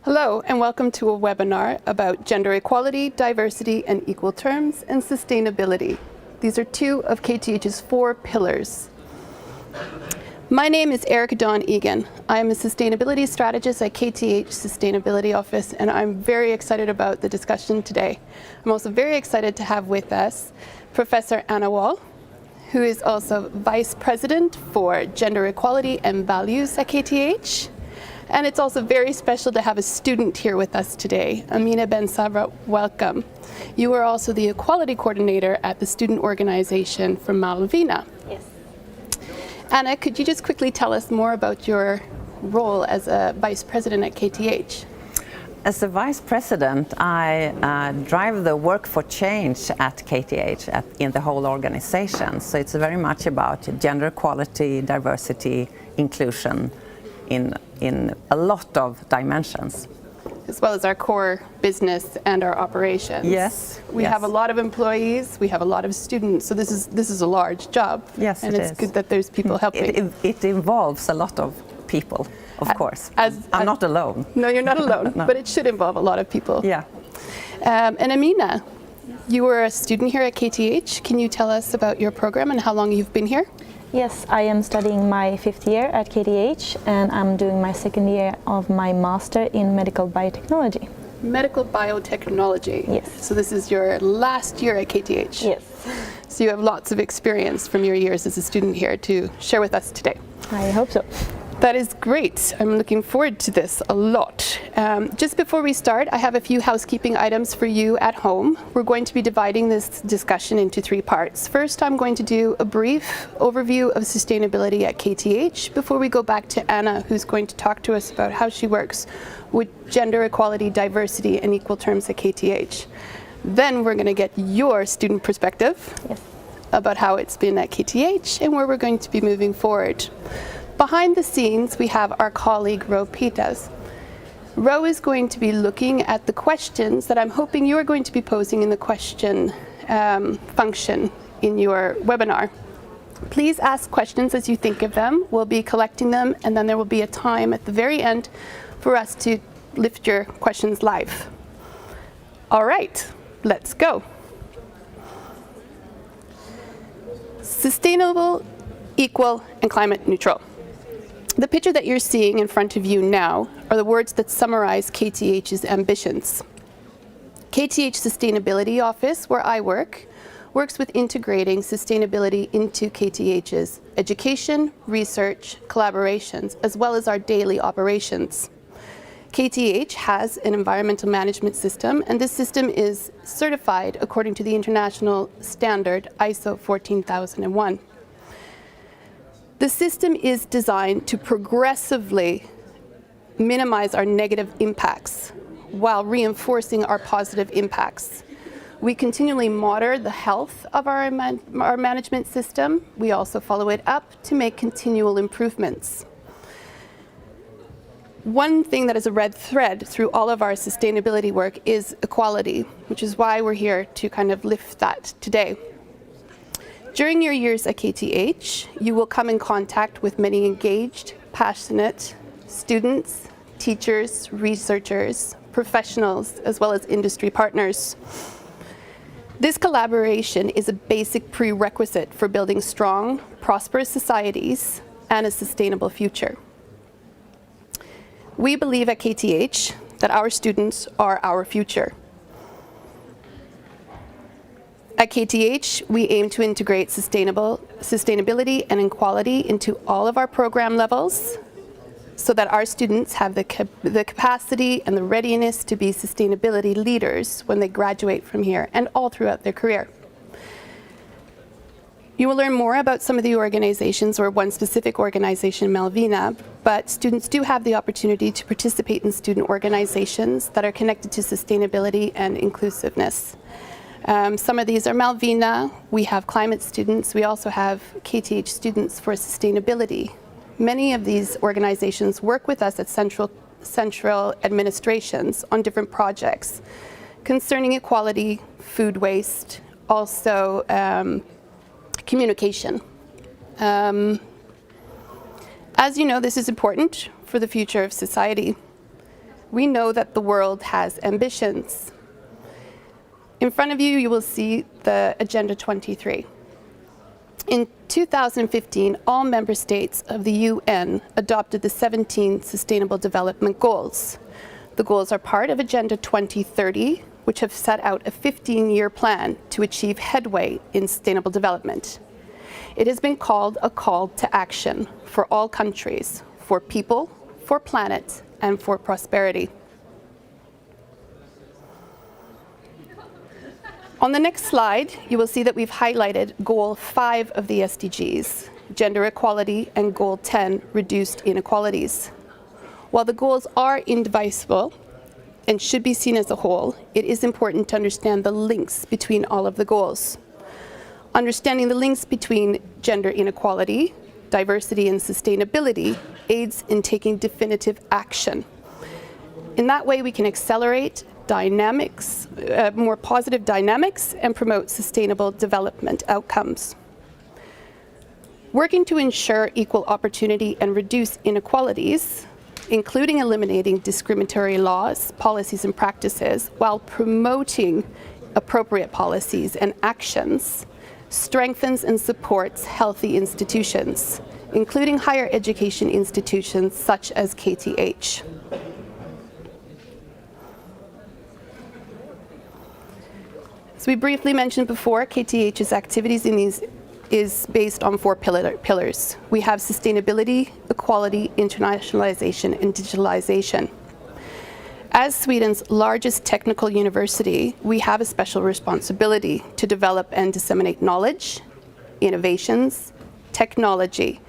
Hello, and welcome to a webinar about gender equality, diversity, and equal terms, and sustainability. These are two of KTH's 4 pillars. My name is Erica Dawn Egan. I am a sustainability strategist at KTH Sustainability Office, and I'm very excited about the discussion today. I'm also very excited to have with us Professor Anna Wall, who is also Vice President for Gender Equality and Values at KTH. And it's also very special to have a student here with us today. Amina Ben Sabra, welcome. You are also the Equality Coordinator at the student organization from Malvina. Yes. Anna, could you just quickly tell us more about your role as a Vice President at KTH? As a Vice President, I drive the work for change at KTH in the whole organization. So it's very much about gender equality, diversity, inclusion in a lot of dimensions. As well as our core business and our operations. Yes. We have a lot of employees, we have a lot of students, so this is a large job. Yes, and it it's is. good that there's people helping. It involves a lot of people, of course. I'm not alone. No, you're not alone, No. but it should involve a lot of people. Yeah. And Amina, you were a student here at KTH. Can you tell us about your program and how long you've been here? Yes, I am studying my 5th year at KTH and I'm doing my 2nd year of my master in medical biotechnology. Medical biotechnology. Yes. So this is your last year at KTH. Yes. So you have lots of experience from your years as a student here to share with us today. I hope so. That is great. I'm looking forward to this a lot. Just before we start, I have a few housekeeping items for you at home. We're going to be dividing this discussion into 3 parts. First, I'm going to do a brief overview of sustainability at KTH before we go back to Anna, who's going to talk to us about how she works with gender equality, diversity, and equal terms at KTH. Then we're going to get your student perspective about how it's been at KTH and where we're going to be moving forward. Behind the scenes, we have our colleague, Ro Pitas. Ro is going to be looking at the questions that I'm hoping you are going to be posing in the question function in your webinar. Please ask questions as you think of them. We'll be collecting them, and then there will be a time at the very end for us to lift your questions live. All right, let's go. Sustainable, equal, and climate neutral. The picture that you're seeing in front of you now are the words that summarize KTH's ambitions. KTH Sustainability Office, where I work, works with integrating sustainability into KTH's education, research, collaborations, as well as our daily operations. KTH has an environmental management system, and this system is certified according to the international standard ISO 14001. The system is designed to progressively minimize our negative impacts while reinforcing our positive impacts. We continually monitor the health of our management system. We also follow it up to make continual improvements. One thing that is a red thread through all of our sustainability work is equality, which is why we're here to kind of lift that today. During your years at KTH, you will come in contact with many engaged, passionate students, teachers, researchers, professionals, as well as industry partners. This collaboration is a basic prerequisite for building strong, prosperous societies and a sustainable future. We believe at KTH that our students are our future. At KTH, we aim to integrate sustainability and equality into all of our program levels so that our students have the capacity and the readiness to be sustainability leaders when they graduate from here and all throughout their career. You will learn more about some of the organizations or one specific organization, Malvina, but students do have the opportunity to participate in student organizations that are connected to sustainability and inclusiveness. Some of these are Malvina, we have climate students, we also have KTH Students for Sustainability. Many of these organizations work with us at central administrations on different projects concerning equality, food waste, also communication. As you know, this is important for the future of society. we know that the world has ambitions. In front of you, you will see the Agenda 23. In 2015, all member states of the UN adopted the 17 Sustainable Development Goals. The goals are part of Agenda 2030, which have set out a 15-year plan to achieve headway in sustainable development. It has been called a call to action for all countries, for people, for planet, and for prosperity. On the next slide, you will see that we've highlighted Goal 5 of the SDGs, gender equality, and Goal 10, reduced inequalities. While the goals are indivisible and should be seen as a whole, it is important to understand the links between all of the goals. Understanding the links between gender inequality, diversity, and sustainability aids in taking definitive action. In that way, we can accelerate dynamics, more positive dynamics, and promote sustainable development outcomes. Working to ensure equal opportunity and reduce inequalities, including eliminating discriminatory laws, policies, and practices, while promoting appropriate policies and actions, strengthens and supports healthy institutions, including higher education institutions such as KTH. As we briefly mentioned before, KTH's activities in these is based on 4 pillars. We have sustainability, equality, internationalization, and digitalization. As Sweden's largest technical university, we have a special responsibility to develop and disseminate knowledge, innovations, technology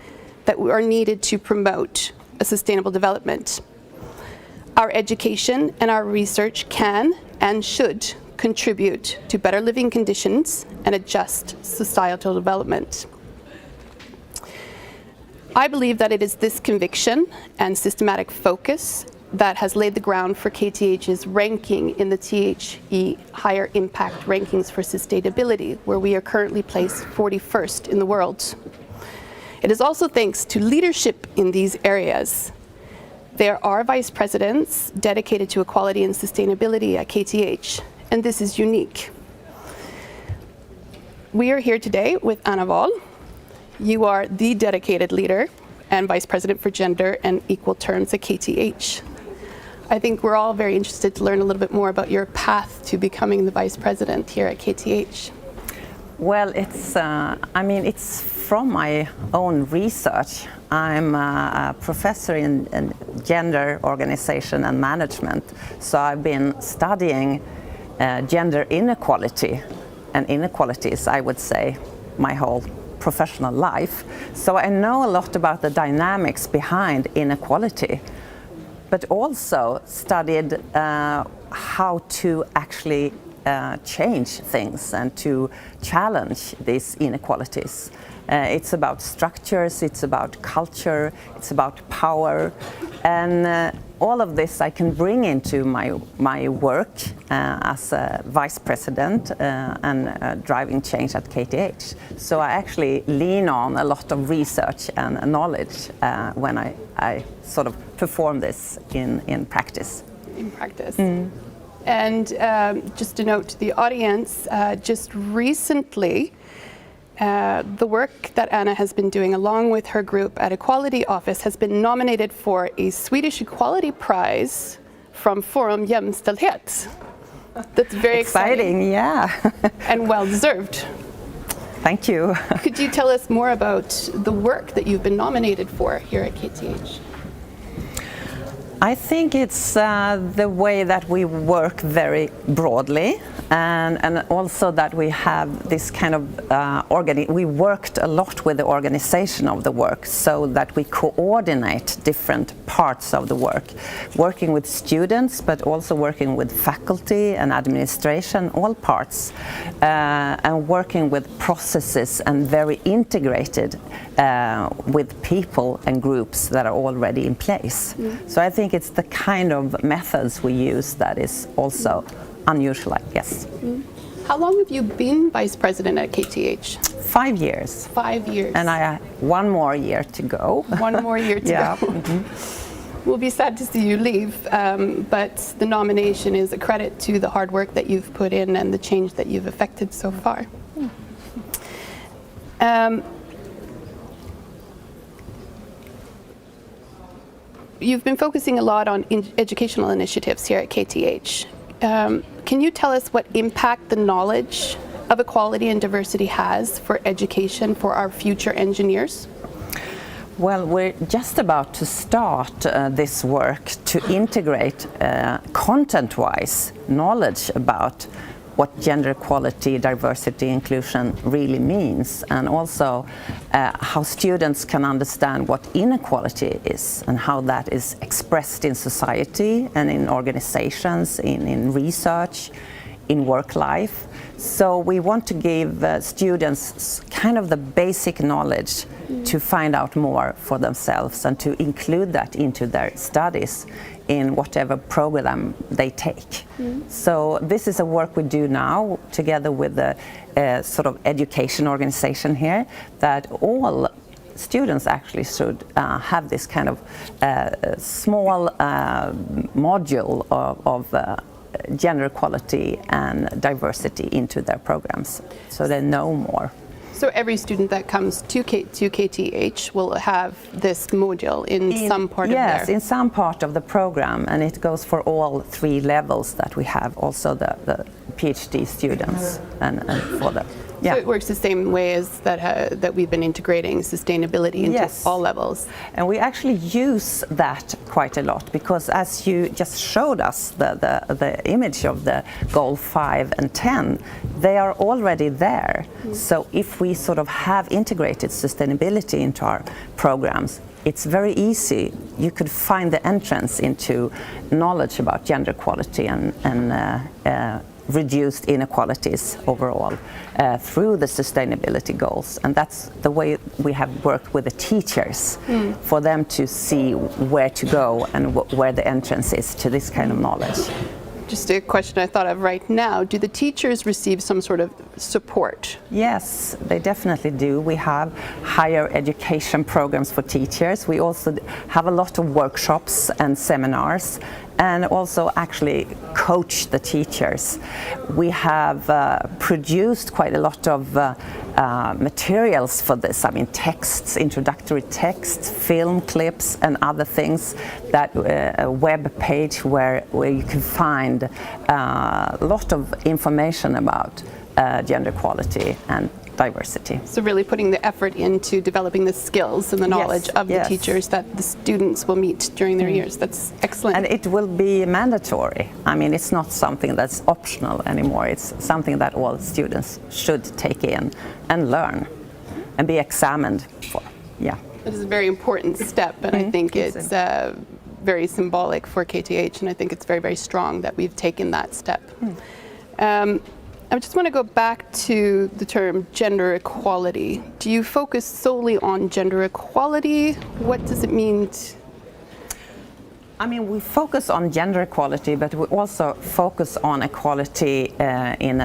that are needed to promote a sustainable development. Our education and our research can and should contribute to better living conditions and a just societal development. I believe that it is this conviction and systematic focus that has laid the ground for KTH's ranking in the THE Higher Impact Rankings for Sustainability, where we are currently placed 41st in the world. It is also thanks to leadership in these areas. There are vice presidents dedicated to equality and sustainability at KTH, and this is unique. We are here today with Anna Wahl. You are the dedicated leader and vice president for gender and equal terms at KTH. I think we're all very interested to learn a little bit more about your path to becoming the vice president here at KTH. Well, it's from my own research. I'm a professor in gender organization and management, so I've been studying gender inequality and inequalities, I would say, my whole professional life. So I know a lot about the dynamics behind inequality, but also studied how to actually change things and to challenge these inequalities. It's about structures, it's about culture, it's about power, and all of this I can bring into my work as a vice president and driving change at KTH. So I actually lean on a lot of research and knowledge when I sort of perform this in practice. In practice. Mm. And just a note to the audience, just recently, the work that Anna has been doing along with her group at Equality Office has been nominated for a Swedish Equality Prize from Forum Jämställdhet. That's very exciting. Yeah. And well deserved. Thank you. Could you tell us more about the work that you've been nominated for here at KTH? I think it's the way that we work very broadly, and also that we have this kind of we worked a lot with the organization of the work so that we coordinate different parts of the work, working with students but also working with faculty and administration, all parts, and working with processes and very integrated with people and groups that are already in place. Mm. So I think it's the kind of methods we use that is also unusual, I guess. Mm. How long have you been vice president at KTH? 5 years. 5 years. And I have one more year to go. One more year to yeah. go. Mm-hmm. We'll be sad to see you leave, but the nomination is a credit to the hard work that you've put in and the change that you've effected so far. You've been focusing a lot on educational initiatives here at KTH. Can you tell us what impact the knowledge of equality and diversity has for education for our future engineers? Well, we're just about to start this work to integrate content-wise knowledge about what gender equality, diversity, inclusion really means, and also how students can understand what inequality is and how that is expressed in society and in organizations, in research, in work life. So we want to give students kind of the basic knowledge to find out more for themselves and to include that into their studies in whatever program they take. So this is a work we do now together with the sort of education organization here, that all students actually should have this kind of small module of gender equality and diversity into their programs, so they know more. So every student that comes to KTH will have this module in some part of their... Yes, in some part of the program, and it goes for all 3 levels that we have, also the PhD students and for the... So it works the same way as that we've been integrating sustainability into all levels. And we actually use that quite a lot, because as you just showed us the image of the goal 5 and 10, they are already there. So if we sort of have integrated sustainability into our programs, it's very easy. You could find the entrance into knowledge about gender equality and reduced inequalities overall through the sustainability goals. And that's the way we have worked with the teachers, for them to see where to go and where the entrance is to this kind of knowledge. Just a question I thought of right now. Do the teachers receive some sort of support? Yes, they definitely do. We have higher education programs for teachers. We also have a lot of workshops and seminars, and also actually coach the teachers. We have produced quite a lot of materials for this. I mean, texts, introductory texts, film clips, and other things. That a web page where you can find a lot of information about gender equality and diversity. So really putting the effort into developing the skills and the knowledge of the teachers that the students will meet during their years. That's excellent. And it will be mandatory. I mean, it's not something that's optional anymore. It's something that all students should take in and learn and be examined for. Yeah. It is a very important step, and I think it's very symbolic for KTH, and I think it's very, very strong that we've taken that step. I just want to go back to the term gender equality. Do you focus solely on gender equality? What does it mean? I mean, we focus on gender equality, but we also focus on equality in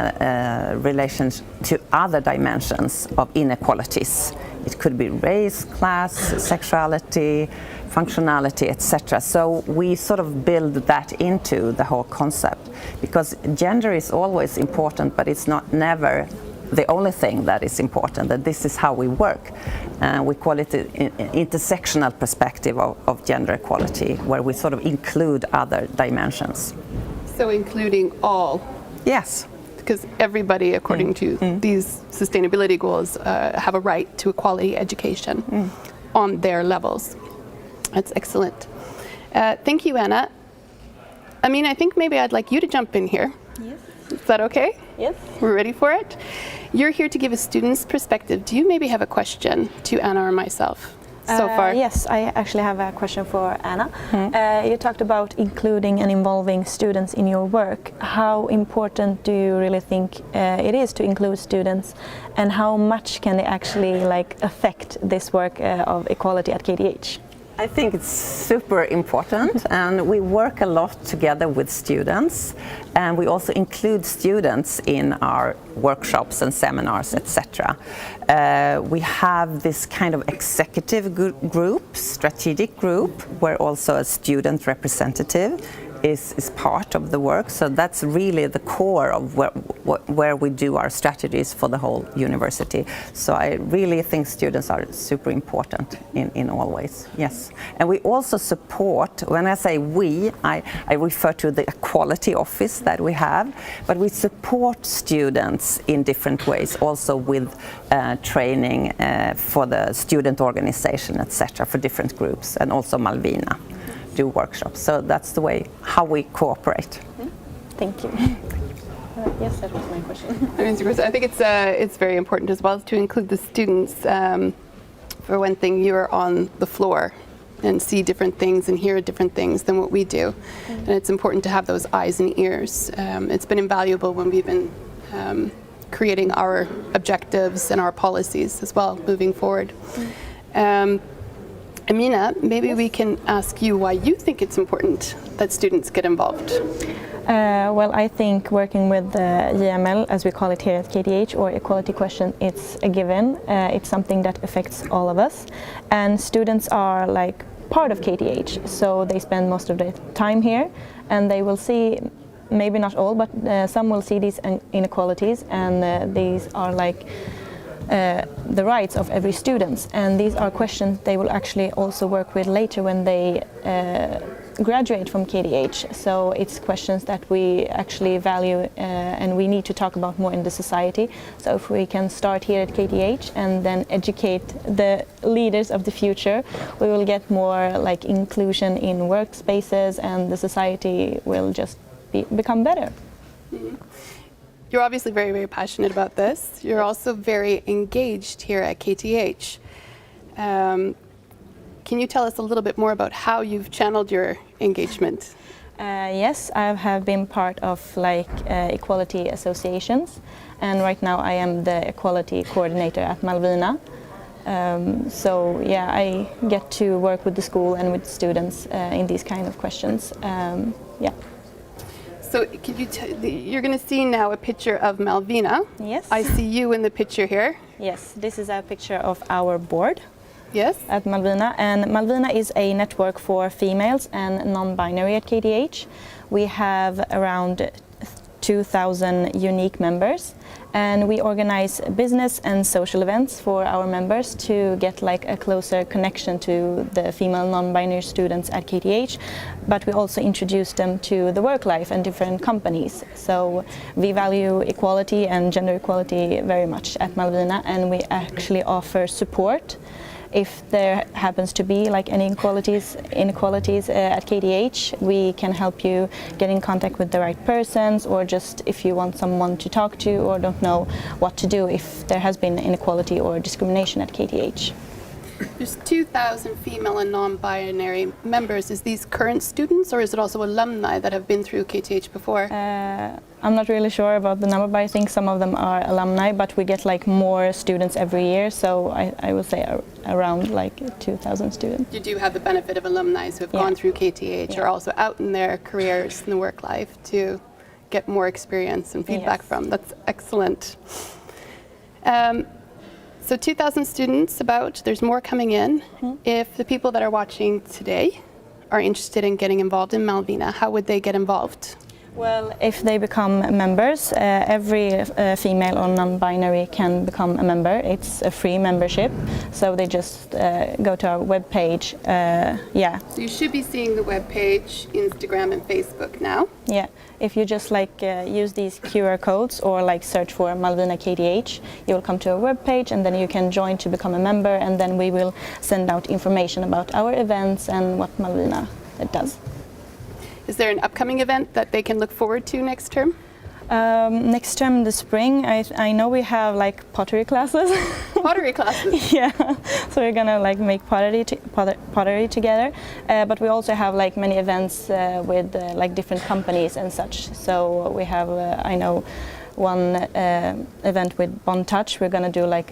relation to other dimensions of inequalities. It could be race, class, sexuality, functionality, etc. So we sort of build that into the whole concept, because gender is always important, but it's never the only thing that is important, that this is how we work. We call it an intersectional perspective of gender equality, where we sort of include other dimensions. So including all? Yes. Because everybody, according to these sustainability goals, have a right to equality education on their levels. That's excellent. Thank you, Anna. I mean, I think maybe I'd like you to jump in here. Yes. Is that okay? Yes. We're ready for it? You're here to give a student's perspective. Do you maybe have a question to Anna or myself so far? Yes, I actually have a question for Anna. You talked about including and involving students in your work. How important do you really think it is to include students, and how much can they actually affect this work of equality at KTH? I think it's super important, and we work a lot together with students, and we also include students in our workshops and seminars, etc. We have this kind of executive group, strategic group, where also a student representative is part of the work. So that's really the core of where we do our strategies for the whole university. So I really think students are super important in all ways. Yes. And we also support, when I say we, I refer to the equality office that we have, but we support students in different ways, also with training for the student organization, etc., for different groups, and also Malvina do workshops. So that's the way how we cooperate. Thank you. Yes, that was my question. I think it's very important as well to include the students. For one thing, you're on the floor and see different things and hear different things than what we do. And it's important to have those eyes and ears. It's been invaluable when we've been creating our objectives and our policies as well moving forward. Amina, maybe we can ask you why you think it's important that students get involved. Well, I think working with JML, as we call it here at KTH, or equality question, it's a given. It's something that affects all of us. And students are like part of KTH, so they spend most of their time here, and they will see, maybe not all, but some will see these inequalities, and these are like the rights of every student, and these are questions they will actually also work with later when they graduate from KTH. So it's questions that we actually value and we need to talk about more in the society. So if we can start here at KTH and then educate the leaders of the future, we will get more like inclusion in workspaces, and the society will just become better. Mm-hmm. You're obviously very, very passionate about this. You're also very engaged here at KTH. Can you tell us a little bit more about how you've channeled your engagement? Yes, I have been part of like equality associations, and right now I am the equality coordinator at Malvina. So yeah, I get to work with the school and with students in these kind of questions. Yeah. So could you you're going to see now a picture of Malvina. Yes. I see you in the picture here. Yes, this is a picture of our board. Yes. At Malvina, and Malvina is a network for females and non-binary at KTH. We have around 2,000 unique members, and we organize business and social events for our members to get like a closer connection to the female non-binary students at KTH, but we also introduce them to the work life and different companies. So we value equality and gender equality very much at Malvina, and we actually offer support if there happens to be like any inequalities at KTH. We can help you get in contact with the right persons, or just if you want someone to talk to or don't know what to do if there has been inequality or discrimination at KTH. There's 2,000 female and non-binary members. Is these current students, or is it also alumni that have been through KTH before? I'm not really sure about the number, but I think some of them are alumni, but we get like more students every year, so I would say around like 2,000 students. You do have the benefit of alumni who have gone through KTH, or also out in their careers in the work life to get more experience and feedback from. That's excellent. So 2,000 students about, there's more coming in. If the people that are watching today are interested in getting involved in Malvina, how would they get involved? Well, if they become members, every female or non-binary can become a member. It's a free membership, so they just go to our webpage. So you should be seeing the webpage, Instagram and Facebook now. Yeah, if you just like use these QR codes or like search for Malvina KTH, you will come to our webpage, and then you can join to become a member, and then we will send out information about our events and what Malvina does. Is there an upcoming event that they can look forward to next term? Next term in the spring, I know we have like pottery classes. Pottery classes? Yeah, so we're gonna like make pottery together, but we also have like many events with like different companies and such. So we have, I know, one event with Bond Touch. We're gonna do like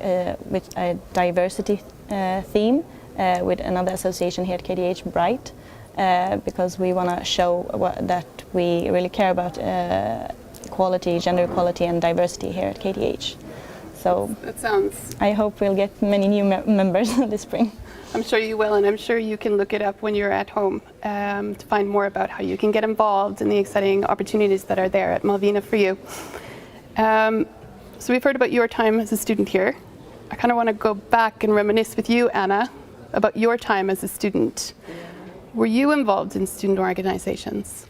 with a diversity theme. with another association here at KTH, Bright, because we want to show that we really care about equality, gender equality and diversity here at KTH. So That sounds, I hope we'll get many new members this spring. I'm sure you will, and I'm sure you can look it up when you're at home to find more about how you can get involved in the exciting opportunities that are there at Malvina for you. So we've heard about your time as a student here. I kind of want to go back and reminisce with you, Anna, about your time as a student. Were you involved in student organizations?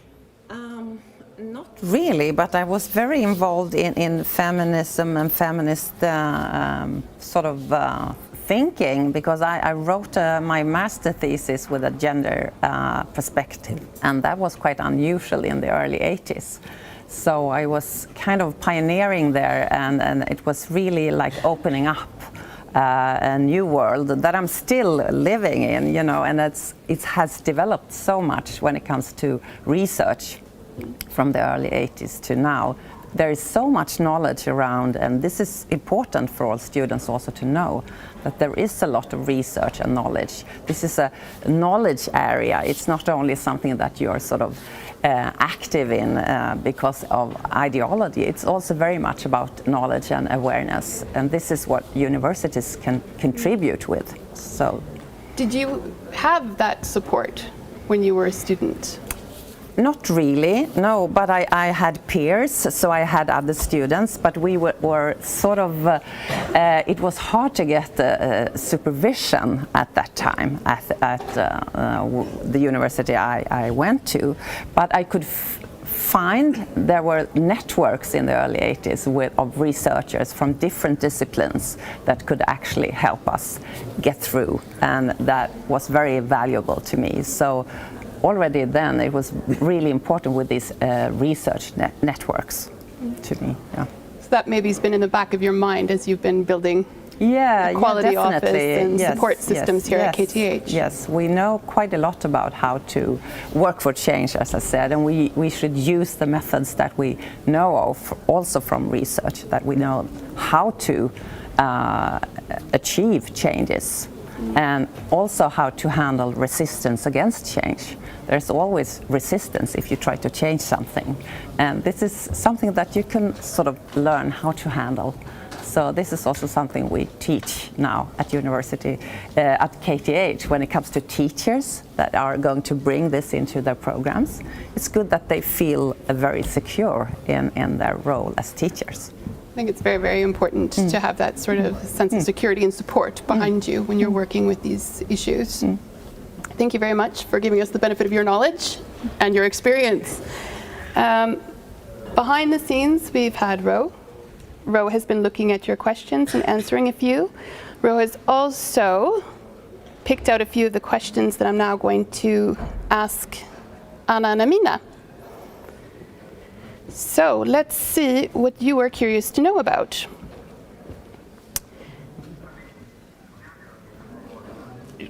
Not really, but I was very involved in feminism and feminist thinking, because I wrote my master thesis with a gender perspective, and that was quite unusual in the early 80s. So I was kind of pioneering there, and it was really like opening up a new world that I'm still living in, you know, and it has developed so much when it comes to research from the early 80s to now. There is so much knowledge around, and this is important for all students also to know, that there is a lot of research and knowledge. This is a knowledge area. It's not only something that you're sort of active in because of ideology. It's also very much about knowledge and awareness, and this is what universities can contribute with. So, Did you have that support when you were a student? not really, no, but I had peers, so I had other students, but we were sort of, it was hard to get supervision at that time at the university I went to, but I could find there were networks in the early 80s of researchers from different disciplines that could actually help us get through, and that was very valuable to me. So already then it was really important with these research networks to me. Yeah. So that maybe has been in the back of your mind as you've been building quality office and support systems here at KTH. Yes, we know quite a lot about how to work for change, as I said, and we should use the methods that we know of, also from research, that we know how to achieve changes, and also how to handle resistance against change. There's always resistance if you try to change something, and this is something that you can sort of learn how to handle. So this is also something we teach now at university, at KTH, when it comes to teachers that are going to bring this into their programs. It's good that they feel very secure in their role as teachers. I think it's very, very important to have that sort of sense of security and support behind you when you're working with these issues. Thank you very much for giving us the benefit of your knowledge and your experience. Behind the scenes, we've had Ro. Ro has been looking at your questions and answering a few. Ro has also picked out a few of the questions that I'm now going to ask Anna and Amina. So let's see what you are curious to know about.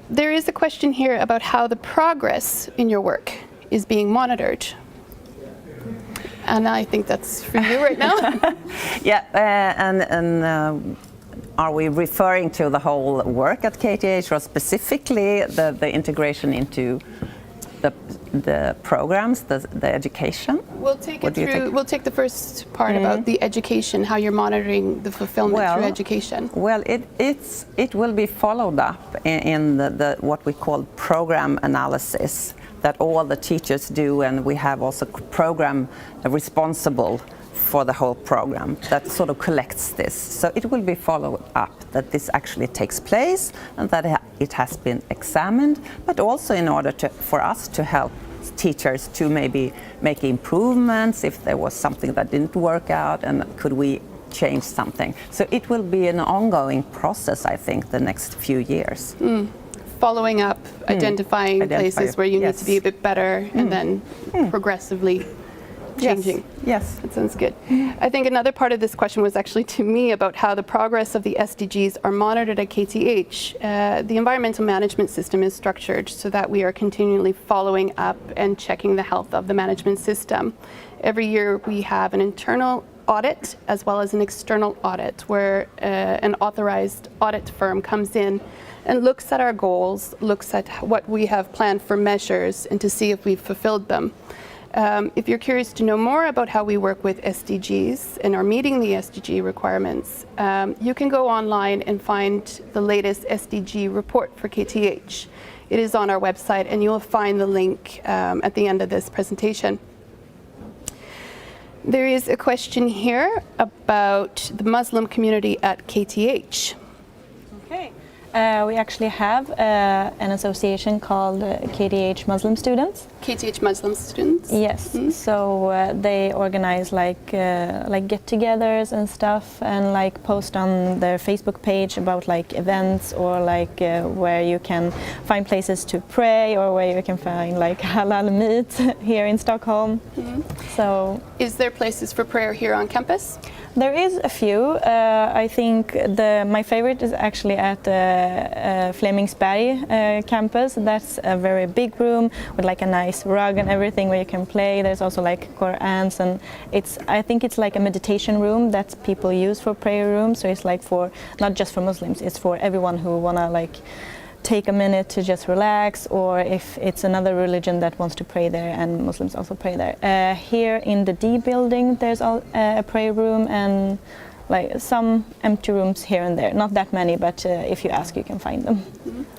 There is a question here about how the progress in your work is being monitored. And I think that's for you right now. Yeah, and are we referring to the whole work at KTH, or specifically the integration into the programs, the education? We'll take it through. We'll take the first part about the education, how you're monitoring the fulfillment through education. Well, it will be followed up in the what we call program analysis that all the teachers do, and we have also program responsible for the whole program that sort of collects this. So it will be followed up that this actually takes place and that it has been examined, but also in order for us to help teachers to maybe make improvements if there was something that didn't work out, and could we change something. So it will be an ongoing process, I think, the next few years. Following up, identifying places where you need to be a bit better, and then progressively changing. Yes. That sounds good. I think another part of this question was actually to me about how the progress of the SDGs are monitored at KTH. The environmental management system is structured so that we are continually following up and checking the health of the management system. Every year we have an internal audit as well as an external audit, where an authorized audit firm comes in and looks at our goals, looks at what we have planned for measures, and to see if we've fulfilled them. If you're curious to know more about how we work with SDGs and are meeting the SDG requirements, you can go online and find the latest SDG report for KTH. It is on our website, and you'll find the link at the end of this presentation. There is a question here about the Muslim community at KTH. Okay. We actually have an association called KTH Muslim Students. KTH Muslim students? Yes. So they organize like get-togethers and stuff, and like post on their Facebook page about like events, or like where you can find places to pray, or where you can find like halal meat here in Stockholm. So Is there places for prayer here on campus? there is a few. I think my favorite is actually at Flemingsberg campus. That's a very big room with like a nice rug and everything where you can play. There's also like Qur'ans, and I think it's like a meditation room that people use for prayer room. So it's like for not just for Muslims, it's for everyone who wanna like take a minute to just relax, or if it's another religion that wants to pray there, and Muslims also pray there. Here in the D building there's a prayer room, and like some empty rooms here and there. Not that many, but if you ask you can find them.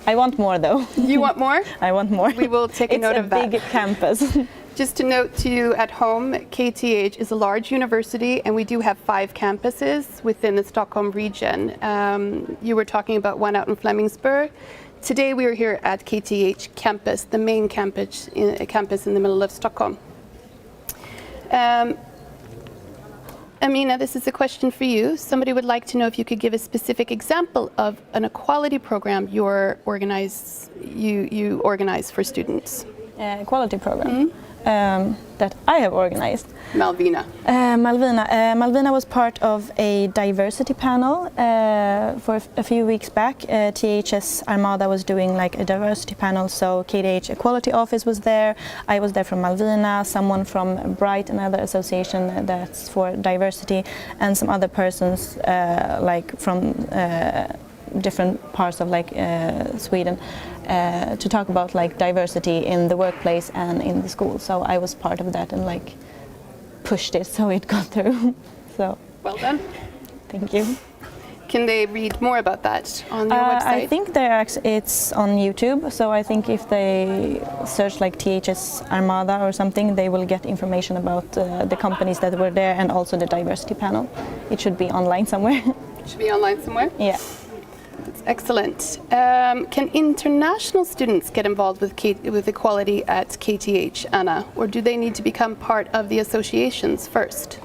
I want more though. You want more? I want more. We will take a note of that. It's a big campus. Just to note to you at home, KTH is a large university, and we do have 5 campuses within the Stockholm region. You were talking about one out in Flemingsberg. Today we are here at KTH campus, the main campus in the middle of Stockholm. Amina, this is a question for you. Somebody would like to know if you could give a specific example of an equality program you organize for students. Equality program that I have organized. Malvina. Malvina was part of a diversity panel for a few weeks back. THS Armada was doing like a diversity panel, so KTH Equality Office was there. I was there from Malvina, someone from Bright, another association that's for diversity, and some other persons like from different parts of like Sweden to talk about like diversity in the workplace and in the school. So I was part of that and like pushed it so it got through. So well done. Thank you. Can they read more about that on your website? I think it's on YouTube, so I think if they search like THS Armada or something, they will get information about the companies that were there, and also the diversity panel. It should be online somewhere. It should be online somewhere? Yeah. That's excellent. Can international students get involved with equality at KTH, Anna, or do they need to become part of the associations first?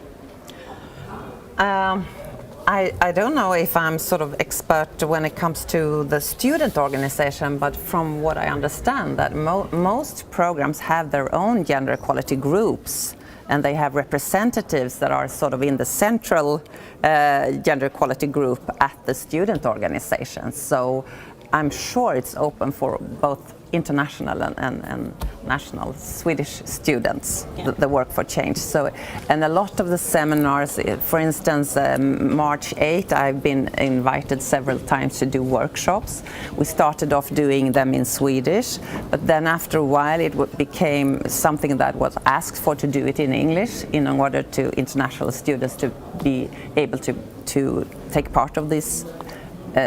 I don't know if I'm sort of expert when it comes to the student organization, but from what I understand, that most programs have their own gender equality groups, and they have representatives that are sort of in the central gender equality group at the student organizations. So I'm sure it's open for both international and national Swedish students, the Work for Change. So, and a lot of the seminars, for instance, March 8, I've been invited several times to do workshops. We started off doing them in Swedish, but then after a while it became something that was asked for to do it in English in order to international students to be able to take part of this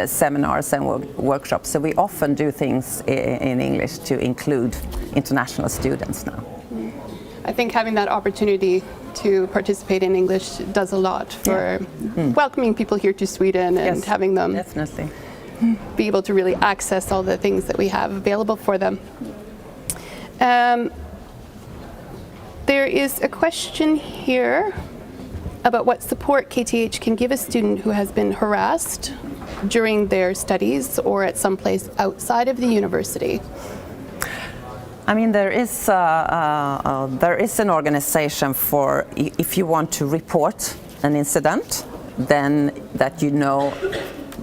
seminars and workshops. So we often do things in English to include international students now. I think having that opportunity to participate in English does a lot for welcoming people here to Sweden and having them definitely be able to really access all the things that we have available for them. There is a question here about what support KTH can give a student who has been harassed during their studies or at some place outside of the university. I mean, there is an organization for if you want to report an incident, then that you know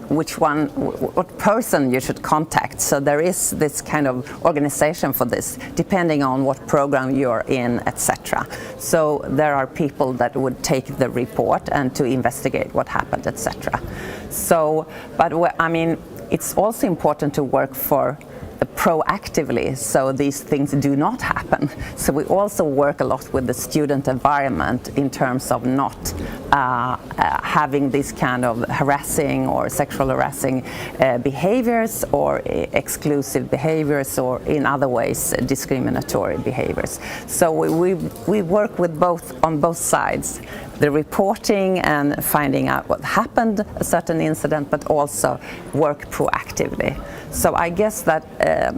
what person you should contact. So there is this kind of organization for this, depending on what program you're in, etc. So there are people that would take the report and to investigate what happened, etc. So, but I mean, it's also important to work for proactively so these things do not happen. So we also work a lot with the student environment in terms of not having this kind of harassing or sexual harassing behaviors or exclusive behaviors or in other ways discriminatory behaviors. So we work with on both sides, the reporting and finding out what happened, a certain incident, but also work proactively. So I guess that,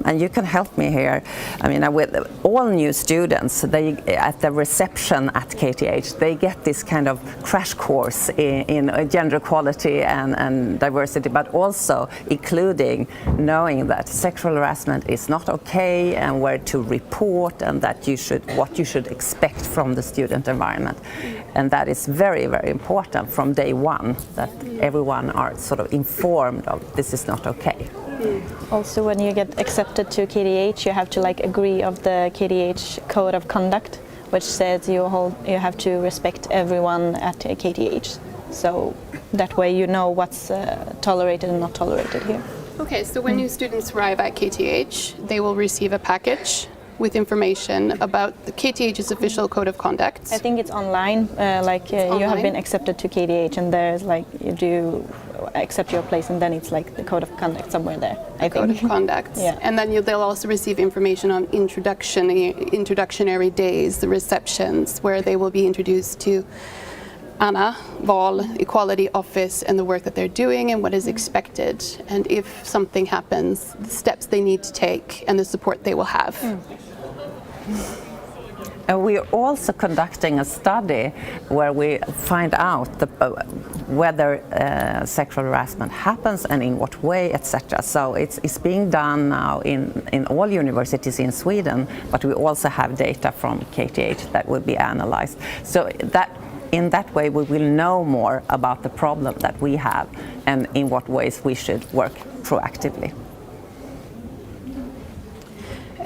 and you can help me here, I mean, with all new students, they at the reception at KTH, they get this kind of crash course in gender equality and diversity, but also including knowing that sexual harassment is not okay and where to report and that what you should expect from the student environment. And that is very, very important from day one, that everyone are sort of informed of this is not okay. Also, when you get accepted to KTH, you have to agree of the KTH code of conduct, which says you have to respect everyone at KTH. So that way you know what's tolerated and not tolerated here. Okay, so when new students arrive at KTH, they will receive a package with information about the KTH's official code of conduct. I think it's online, you have been accepted to KTH and there's you do accept your place and then it's the code of conduct somewhere there, I think. Code of conduct. Yeah. And then they'll also receive information on introductionary days, the receptions, where they will be introduced to Anna Wahl, Equality Office, and the work that they're doing and what is expected. And if something happens, the steps they need to take and the support they will have. And we are also conducting a study where we find out whether sexual harassment happens and in what way, etc. So it's being done now in all universities in Sweden, but we also have data from KTH that will be analyzed. So that in that way we will know more about the problem that we have and in what ways we should work proactively.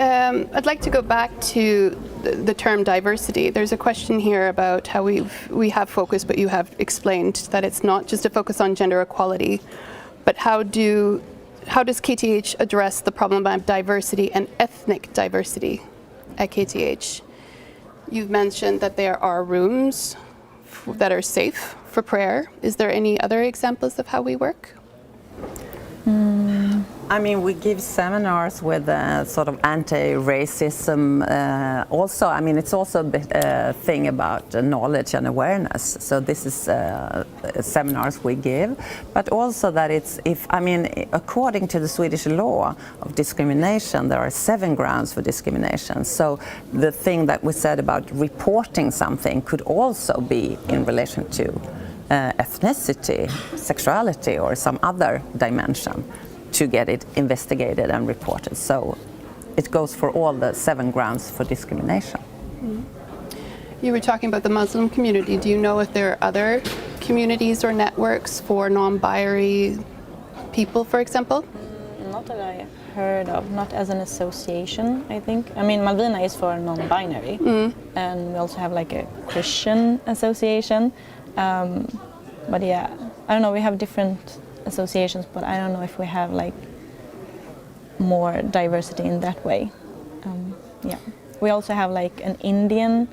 I'd like to go back to the term diversity. There's a question here about how we have focused, but you have explained that it's not just a focus on gender equality, but how does KTH address the problem of diversity and ethnic diversity at KTH? You've mentioned that there are rooms that are safe for prayer. Is there any other examples of how we work? I mean, we give seminars with sort of anti-racism. Also, I mean, it's also a thing about knowledge and awareness. So this is seminars we give, but also that according to the Swedish law of discrimination, there are 7 grounds for discrimination. So the thing that we said about reporting something could also be in relation to ethnicity, sexuality, or some other dimension, to get it investigated and reported. So it goes for all the 7 grounds for discrimination. You were talking about the Muslim community. Do you know if there are other communities or networks for non-binary people, for example? Not that I heard of, not as an association, I think. I mean, Malvina is for non-binary, and we also have a Christian association. But yeah, I don't know, we have different associations, but I don't know if we have more diversity in that way. Yeah, we also have an Indian.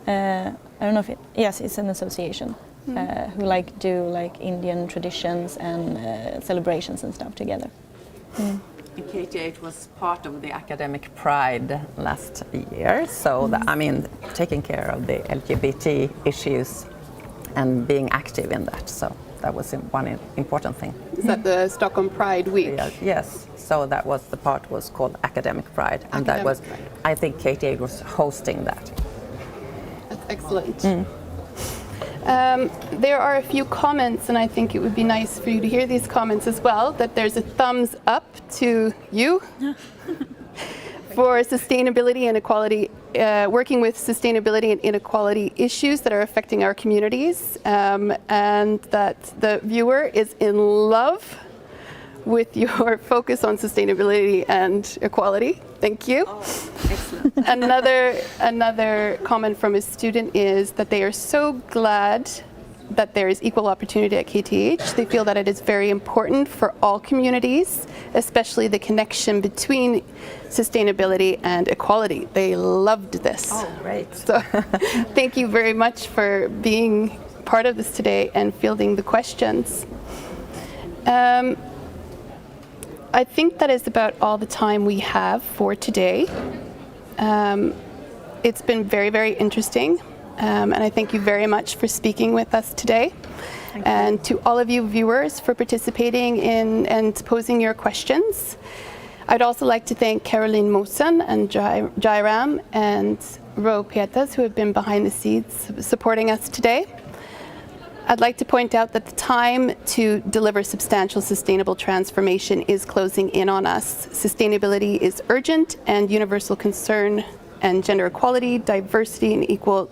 I don't know if yes, it's an association who do Indian traditions and celebrations and stuff together. KTH was part of the Academic Pride last year, so taking care of the LGBT issues and being active in that. So that was one important thing. Is that the Stockholm Pride Week? Yes. So that was the part was called Academic Pride, and Academic that was, Pride. I think KTH was hosting that. That's excellent. There are a few comments, and I think it would be nice for you to hear these comments as well, that there's a thumbs up to you for sustainability and equality, working with sustainability and inequality issues that are affecting our communities, and that the viewer is in love with your focus on sustainability and equality. Thank you. Excellent. Another comment from a student is that they are so glad that there is equal opportunity at KTH. They feel that it is very important for all communities, especially the connection between sustainability and equality. They loved this. Oh, great. So thank you very much for being part of this today and fielding the questions. I think that is about all the time we have for today. It's been very, very interesting. And I thank you very much for speaking with us today. And to all of you viewers for participating in and posing your questions. I'd also like to thank Caroline Mosen and Jairam and Ro Pietas, who have been behind the scenes supporting us today. I'd like to point out that the time to deliver substantial sustainable transformation is closing in on us. Sustainability is urgent and universal concern, and gender equality, diversity, and equal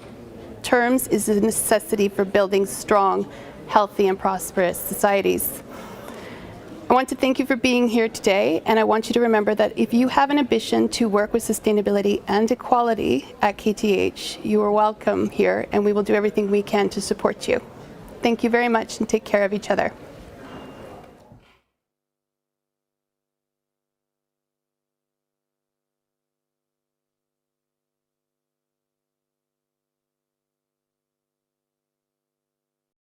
terms is a necessity for building strong, healthy, and prosperous societies. I want to thank you for being here today, and I want you to remember that if you have an ambition to work with sustainability and equality at KTH, you are welcome here, and we will do everything we can to support you. Thank you very much, and take care of each other.